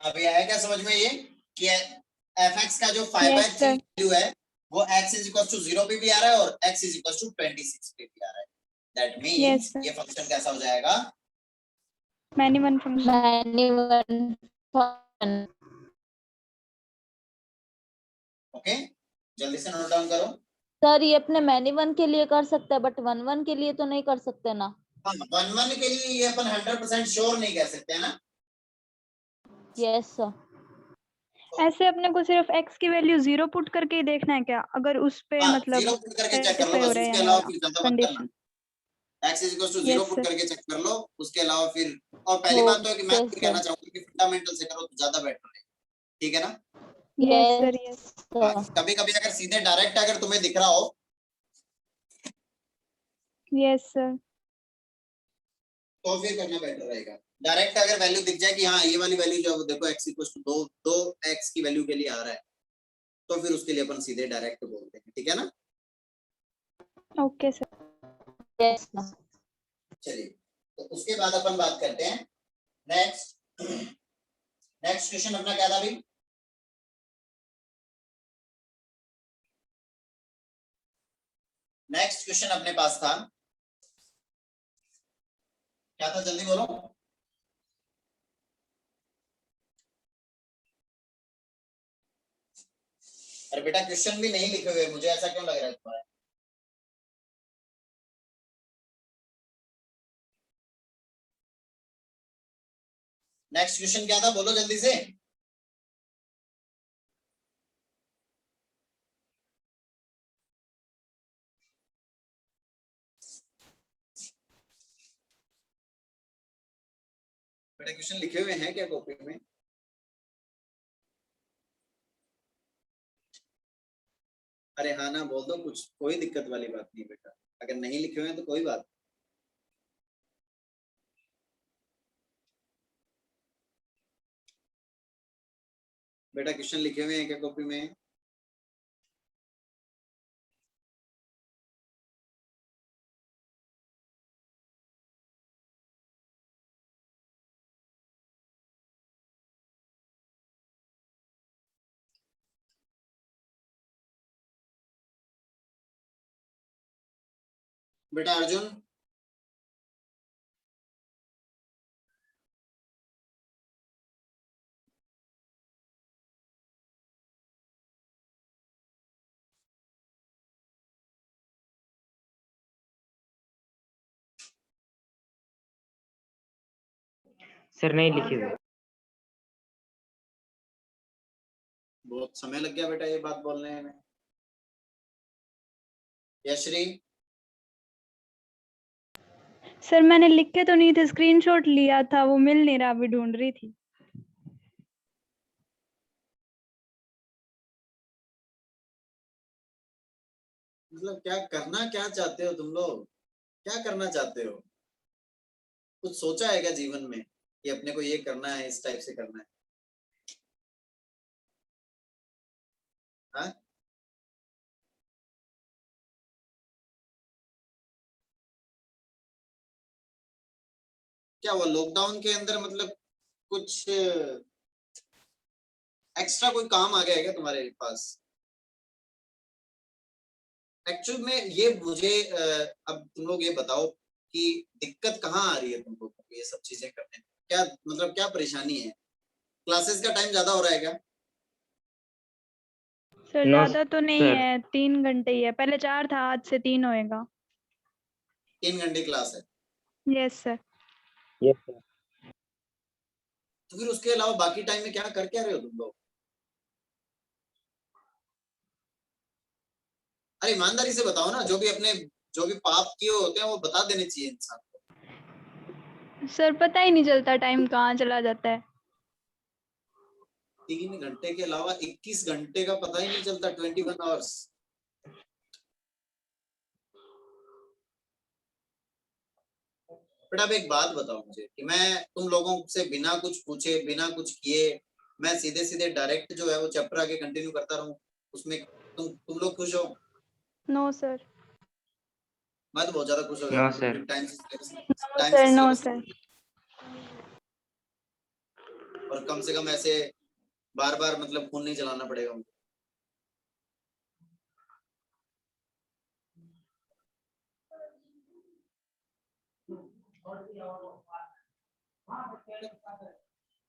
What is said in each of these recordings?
अभी आया क्या समझ में ये कि fx का जो 5/3 वैल्यू है वो x इज इक्वल टू 0 पे भी आ रहा है और x इज इक्वल टू 26 पे भी आ रहा है। दैट मींस ये फंक्शन कैसा हो जाएगा? Many one function. ओके, जल्दी से नोट डाउन करो। सर ये अपने मैनी वन के लिए कर सकते हैं बट 1 1 के लिए तो नहीं कर सकते ना। हाँ, 1 1 के लिए ये अपन 100% श्योर नहीं कह सकते हैं ना। Yes sir. ऐसे अपने को सिर्फ x की वैल्यू 0 पुट करके ही देखना है क्या? अगर उस पे हाँ, मतलब 0 पुट करके चेक कर लो बस, उसके अलावा फिर ज्यादा मत करना। x is equal to 0 put करके चेक कर लो, उसके अलावा फिर और पहली बात तो है कि मैं तो कहना चाहूंगा कि फंडामेंटल से करो तो ज्यादा बेटर है, ठीक है ना? Yes sir yes. कभी कभी अगर सीधे डायरेक्ट अगर तुम्हें दिख रहा हो यस सर तो फिर करना बेटर रहेगा। डायरेक्ट अगर वैल्यू दिख जाए कि हाँ ये वाली वैल्यू जो देखो x इक्वल टू 2x की वैल्यू के लिए आ रहा है तो फिर उसके लिए अपन सीधे डायरेक्ट बोलते हैं, ठीक है ना? Okay sir. यस। चलिए तो उसके बाद अपन बात करते हैं नेक्स्ट। नेक्स्ट क्वेश्चन अपना क्या था भाई? नेक्स्ट क्वेश्चन अपने पास था क्या था, जल्दी बोलो। अरे बेटा क्वेश्चन भी नहीं लिखे हुए, मुझे ऐसा क्यों लग रहा है तुम्हारा? नेक्स्ट क्वेश्चन क्या था, बोलो जल्दी से। बेटा क्वेश्चन लिखे हुए हैं क्या कॉपी में? अरे हाँ ना बोल दो कुछ, कोई दिक्कत वाली बात नहीं बेटा, अगर नहीं लिखे हुए हैं तो कोई बात। बेटा क्वेश्चन लिखे हुए हैं क्या कॉपी में? बेटा अर्जुन सर नहीं लिखी हुई। बहुत समय लग गया बेटा ये बात बोलने में। यश्री सर मैंने लिखे तो नहीं थे, स्क्रीनशॉट लिया था, वो मिल नहीं रहा, अभी ढूंढ रही थी। मतलब क्या करना क्या चाहते हो तुम लोग, क्या करना चाहते हो? कुछ सोचा है क्या जीवन में कि अपने को ये करना है, इस टाइप से करना है? हाँ क्या हुआ लॉकडाउन के अंदर, मतलब कुछ एक्स्ट्रा कोई काम आ गया है क्या तुम्हारे पास? एक्चुअल में ये मुझे अब तुम लोग ये बताओ कि दिक्कत कहाँ आ रही है तुम लोगों को ये सब चीजें करने में? क्या मतलब क्या परेशानी है? क्लासेस का टाइम ज्यादा हो रहा है क्या? सर नो ज्यादा तो नहीं सर। है, 3 घंटे ही है, पहले 4 था, आज से 3 होएगा। 3 घंटे क्लास है यस सर। Yes sir. तो फिर उसके अलावा बाकी टाइम में क्या कर क्या रहे हो तुम लोग? अरे ईमानदारी से बताओ ना, जो भी पाप किए होते हैं वो बता देने चाहिए इंसान को। सर पता ही नहीं चलता टाइम कहाँ चला जाता है। 3 घंटे के अलावा 21 घंटे का पता ही नहीं चलता, 21 आवर्स। बट अब एक बात बताओ मुझे कि मैं तुम लोगों से बिना कुछ पूछे बिना कुछ किए मैं सीधे सीधे डायरेक्ट जो है वो चैप्टर आगे कंटिन्यू करता रहूं, उसमें तुम लोग खुश हो? No sir. मैं तो बहुत ज्यादा खुश हो नो जाऊंगा सर। टाइम से no sir no syllabus. Sir. और कम से कम ऐसे बार बार मतलब खून नहीं चलाना पड़ेगा उनको।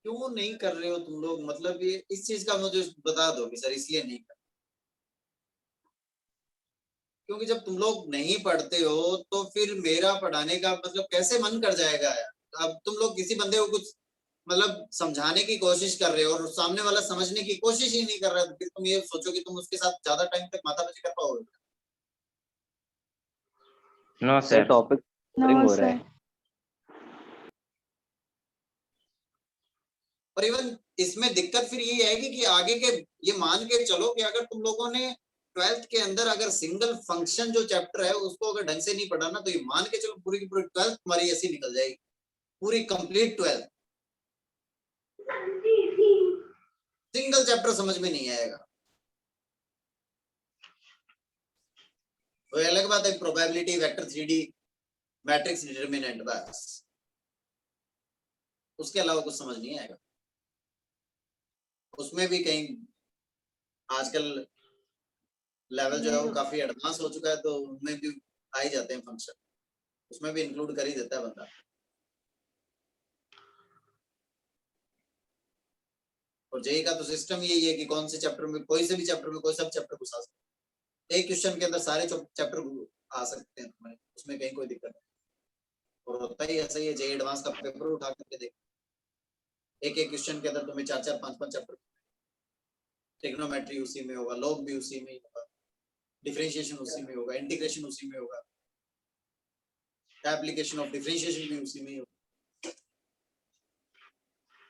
क्यों नहीं कर रहे हो तुम लोग, मतलब ये इस चीज का मुझे बता दो कि सर इसलिए नहीं कर, क्योंकि जब तुम लोग नहीं पढ़ते हो तो फिर मेरा पढ़ाने का मतलब कैसे मन कर जाएगा यार। अब तुम लोग किसी बंदे को कुछ मतलब समझाने की कोशिश कर रहे हो और सामने वाला समझने की कोशिश ही नहीं कर रहा है, तो फिर तुम ये सोचो कि तुम उसके साथ ज्यादा टाइम तक माथापच्ची कर पाओगे। No sir sir. Topic no boring हो रहा सर। है। और इवन इसमें दिक्कत फिर ये आएगी कि आगे के, ये मान के चलो कि अगर तुम लोगों ने 12th के अंदर अगर सिंगल फंक्शन जो चैप्टर है उसको अगर ढंग से नहीं पढ़ा ना, तो ये मान के चलो पूरी की पूरी 12th तुम्हारी ऐसी निकल जाएगी, पूरी कंप्लीट 12th सिंगल चैप्टर समझ में नहीं आएगा। वो अलग बात है, probability, vector 3D, matrix determinant, बस उसके अलावा कुछ समझ नहीं आएगा। उसमें भी कहीं आजकल लेवल जो है वो काफी एडवांस हो चुका है, तो उनमें भी आ ही जाते हैं फंक्शन, उसमें भी इंक्लूड कर ही देता है बंदा। और जेई का तो सिस्टम यही है कि कौन से चैप्टर में, कोई से भी चैप्टर में कोई सब चैप्टर घुसा सकते, एक क्वेश्चन के अंदर सारे चैप्टर आ सकते हैं तुम्हारे, उसमें कहीं कोई दिक्कत नहीं। और होता ही ऐसा ही है, जेई एडवांस का पेपर उठा करके देख, एक एक क्वेश्चन के अंदर तुम्हें 4-4 5-5 चैप्टर, ट्रिग्नोमेट्री उसी में होगा, लॉग भी उसी में होगा, डिफरेंशिएशन उसी में होगा, इंटीग्रेशन उसी में होगा, एप्लीकेशन ऑफ डिफरेंशिएशन भी उसी में होगा,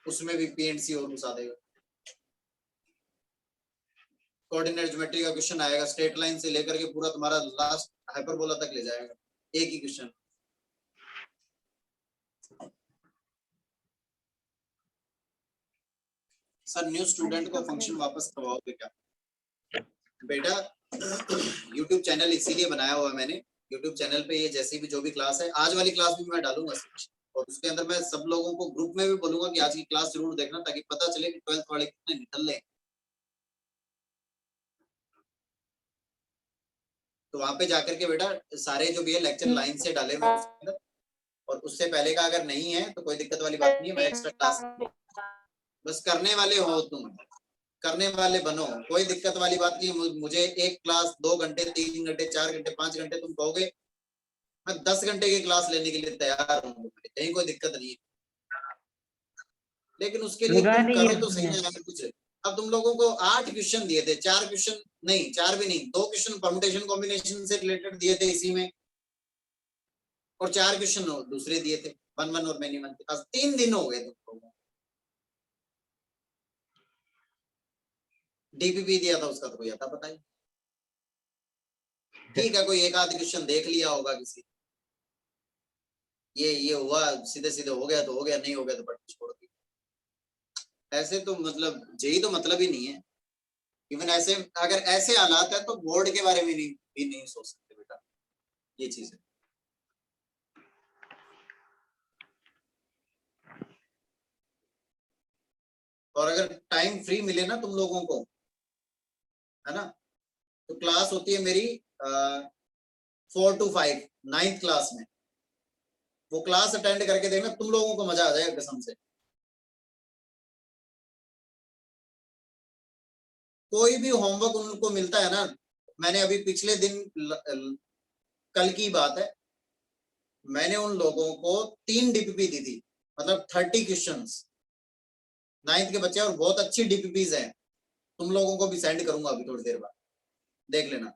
उसमें भी पीएनसी और घुसा देगा। कोऑर्डिनेट ज्योमेट्री का क्वेश्चन आएगा, स्ट्रेट लाइन से लेकर के पूरा तुम्हारा लास्ट हाइपरबोला तक ले जाएगा, एक ही क्वेश्चन। सर न्यू स्टूडेंट को फंक्शन वापस करवाओगे क्या? बेटा YouTube चैनल इसीलिए बनाया हुआ है मैंने, YouTube चैनल पे ये जैसी भी जो भी क्लास है, आज वाली क्लास भी मैं डालूंगा और उसके अंदर मैं सब लोगों को ग्रुप में भी बोलूंगा कि आज की क्लास जरूर देखना, ताकि पता चले कि 12th वाले कितने निकल रहे हैं। तो वहां पे जाकर के बेटा सारे जो भी है लेक्चर लाइन से डाले हुए उसके अंदर, और उससे पहले का अगर नहीं है तो कोई दिक्कत वाली बात नहीं है, मैं एक्स्ट्रा क्लास, बस करने वाले हो तुम, करने वाले बनो, कोई दिक्कत वाली बात नहीं। मुझे एक क्लास 2 घंटे 3 घंटे 4 घंटे 5 घंटे तुम कहोगे, मैं 10 घंटे की क्लास लेने के लिए तैयार हूँ, कहीं कोई दिक्कत नहीं है, लेकिन उसके लिए लगा तुम नहीं करो है तो सही ना यार कुछ। अब तुम लोगों को 8 क्वेश्चन दिए थे, 4 क्वेश्चन नहीं, 4 भी नहीं, 2 क्वेश्चन परम्यूटेशन कॉम्बिनेशन से रिलेटेड दिए थे इसी में, और 4 क्वेश्चन दूसरे दिए थे 1-1 और मैनी 1 के पास। 3 दिन हो गए तुम लोगों को। डीपीपी दिया था उसका तो कोई आता पता ही, ठीक है कोई एक आध क्वेश्चन देख लिया होगा किसी, ये हुआ सीधे सीधे हो गया तो हो गया, नहीं हो गया तो पढ़ना छोड़ दी। ऐसे तो मतलब जेई तो मतलब ही नहीं है। इवन ऐसे अगर ऐसे हालात है तो बोर्ड के बारे में भी नहीं सोच सकते बेटा, ये चीज है। और अगर टाइम फ्री मिले ना तुम लोगों को, है ना, तो क्लास होती है मेरी 4 to 5 9th क्लास में, वो क्लास अटेंड करके देखना, तुम लोगों को मजा आ जाएगा कसम से। कोई भी होमवर्क उनको मिलता है ना, मैंने अभी पिछले दिन कल की बात है, मैंने उन लोगों को 3 डीपीपी दी थी, मतलब 30 क्वेश्चंस 9th के बच्चे, और बहुत अच्छी डीपीपीज हैं, तुम लोगों को भी सेंड करूंगा अभी थोड़ी देर बाद, देख लेना।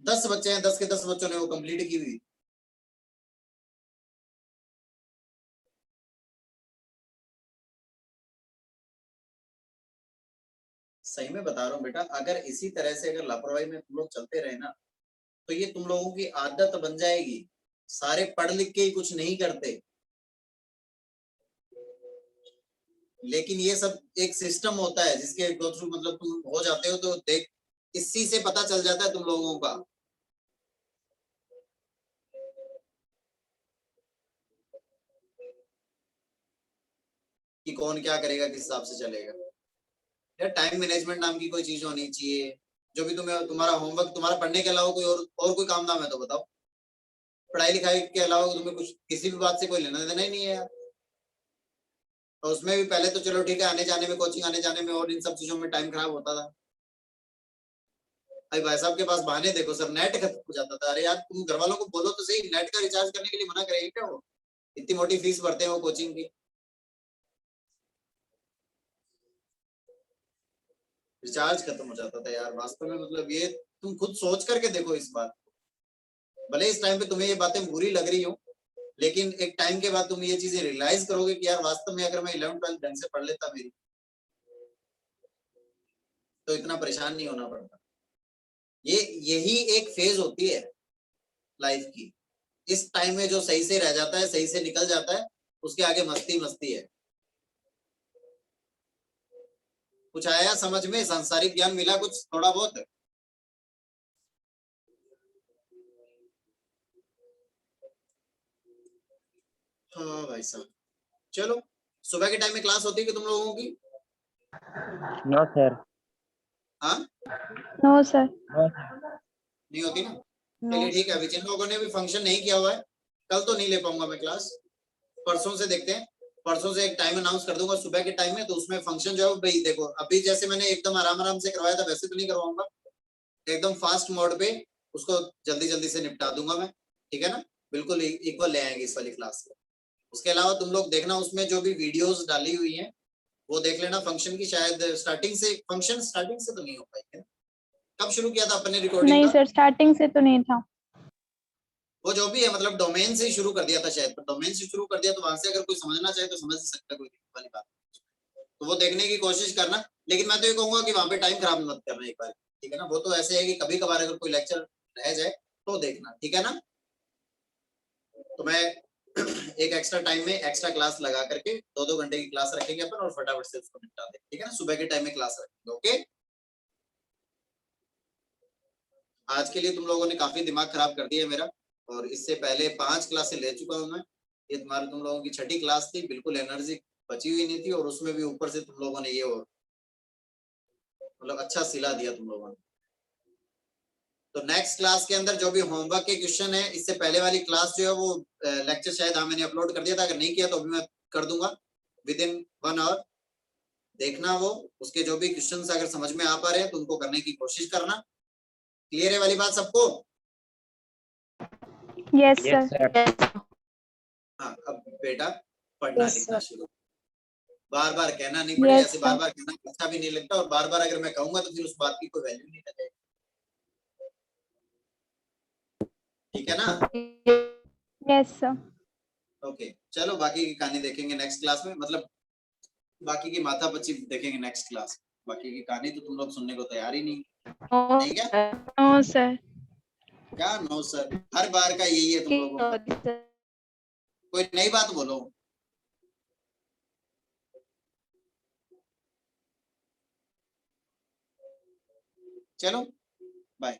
10 बच्चे हैं, 10 के 10 बच्चों ने वो कंप्लीट की हुई। सही में बता रहा हूँ बेटा, अगर इसी तरह से अगर लापरवाही में तुम लोग चलते रहे ना, तो ये तुम लोगों की आदत बन जाएगी। सारे पढ़ लिख के ही कुछ नहीं करते, लेकिन ये सब एक सिस्टम होता है जिसके गो थ्रू मतलब तुम हो जाते हो, तो देख इसी से पता चल जाता है तुम लोगों का। कि कौन क्या करेगा, किस हिसाब से चलेगा। यार टाइम मैनेजमेंट नाम की कोई चीज होनी चाहिए। जो भी तुम्हें तुम्हारा होमवर्क, तुम्हारा पढ़ने के अलावा कोई और कोई काम नाम है तो बताओ। पढ़ाई लिखाई के अलावा तुम्हें कुछ किसी भी बात से कोई लेना देना ही नहीं है यार। और उसमें भी पहले तो चलो ठीक है, आने जाने में, कोचिंग आने जाने में और इन सब चीजों में टाइम खराब होता था। भाई भाई साहब के पास बहाने देखो सर, नेट खत्म हो जाता था। अरे यार तुम घर वालों को बोलो तो सही, नेट का रिचार्ज करने के लिए मना करेंगे क्या वो? इतनी मोटी फीस भरते हैं वो कोचिंग की, रिचार्ज खत्म हो जाता था यार वास्तव में। मतलब ये तुम खुद सोच करके देखो इस बात को। भले इस टाइम पे तुम्हें ये बातें बुरी लग रही हो, लेकिन एक टाइम के बाद तुम ये चीजें रियलाइज करोगे कि यार वास्तव में अगर मैं 11th-12th ढंग से पढ़ लेता मेरी, तो इतना परेशान नहीं होना पड़ता। यही एक फेज होती है लाइफ की। इस टाइम में जो सही से रह जाता है, सही से निकल जाता है, उसके आगे मस्ती मस्ती है। कुछ आया समझ में? सांसारिक ज्ञान मिला कुछ थोड़ा बहुत? हाँ भाई साहब, चलो सुबह के टाइम में क्लास होती है कि तुम लोगों की? No sir. हाँ नो सर। नहीं होती ना? चलिए ठीक है। अभी जिन लोगों ने भी फंक्शन नहीं किया हुआ है, कल तो नहीं ले पाऊंगा मैं क्लास, परसों से देखते हैं। परसों से एक टाइम अनाउंस कर दूंगा सुबह के टाइम में, तो उसमें फंक्शन जो है भाई देखो, अभी जैसे मैंने एकदम आराम आराम से करवाया था वैसे तो नहीं करवाऊंगा, एकदम फास्ट मोड पे उसको जल्दी जल्दी से निपटा दूंगा मैं, ठीक है ना? बिल्कुल इक्वल ले आएंगे इस वाली क्लास को। उसके अलावा तुम लोग देखना उसमें जो भी वीडियोस डाली हुई हैं वो देख लेना फंक्शन की। शायद स्टार्टिंग से, फंक्शन स्टार्टिंग से तो नहीं हो पाई है। कब शुरू किया था अपने रिकॉर्डिंग नहीं का? सर, स्टार्टिंग से तो नहीं था। वो जो भी है, मतलब डोमेन से ही शुरू कर दिया था शायद, पर डोमेन से शुरू कर दिया तो वहां से अगर कोई समझना चाहे तो समझ सकता है, कोई दिक्कत वाली बात नहीं। तो वो देखने की कोशिश करना, लेकिन मैं तो ये कहूंगा कि वहां पे टाइम खराब मत करना एक बार, ठीक है ना? वो तो ऐसे है कि कभी कभार अगर कोई लेक्चर रह जाए तो देखना, ठीक है ना? तो मैं एक एक्स्ट्रा टाइम में एक्स्ट्रा क्लास लगा करके 2-2 घंटे की क्लास रखेंगे अपन और फटाफट से उसको निपटा देंगे, ठीक है ना? सुबह के टाइम में क्लास रखेंगे, ओके? आज के लिए तुम लोगों ने काफी दिमाग खराब कर दिया मेरा, और इससे पहले 5 क्लासें ले चुका हूं मैं। ये तुम्हारे तुम लोगों की 6ठी क्लास थी, बिल्कुल एनर्जी बची हुई नहीं थी, और उसमें भी ऊपर से तुम लोगों ने ये मतलब अच्छा सिला दिया तुम लोगों ने। तो नेक्स्ट क्लास के अंदर जो भी होमवर्क के क्वेश्चन है, इससे पहले वाली क्लास जो है वो लेक्चर शायद मैंने अपलोड कर दिया था, अगर नहीं किया तो अभी मैं कर दूंगा विद इन 1 आवर। देखना वो, उसके जो भी क्वेश्चन अगर समझ में आ पा रहे हैं तो उनको करने की कोशिश करना। क्लियर है वाली बात सबको? Yes yes sir. सर। हाँ, अब बेटा पढ़ना Yes, लिखना sir. शुरू। बार बार कहना नहीं पड़े, यस ऐसे बार सर। बार कहना अच्छा भी नहीं लगता, और बार बार अगर मैं कहूंगा तो फिर उस बात की कोई वैल्यू नहीं रहेगी, ठीक है ना? Yes sir. ओके चलो, बाकी की कहानी देखेंगे नेक्स्ट क्लास में, मतलब बाकी की माथापच्ची देखेंगे नेक्स्ट क्लास। बाकी की कहानी तो तुम लोग सुनने को तैयार ही नहीं, नहीं क्या? No sir. क्या नो सर? हर बार का यही है तुम लोगों का। कोई नई बात बोलो। चलो बाय।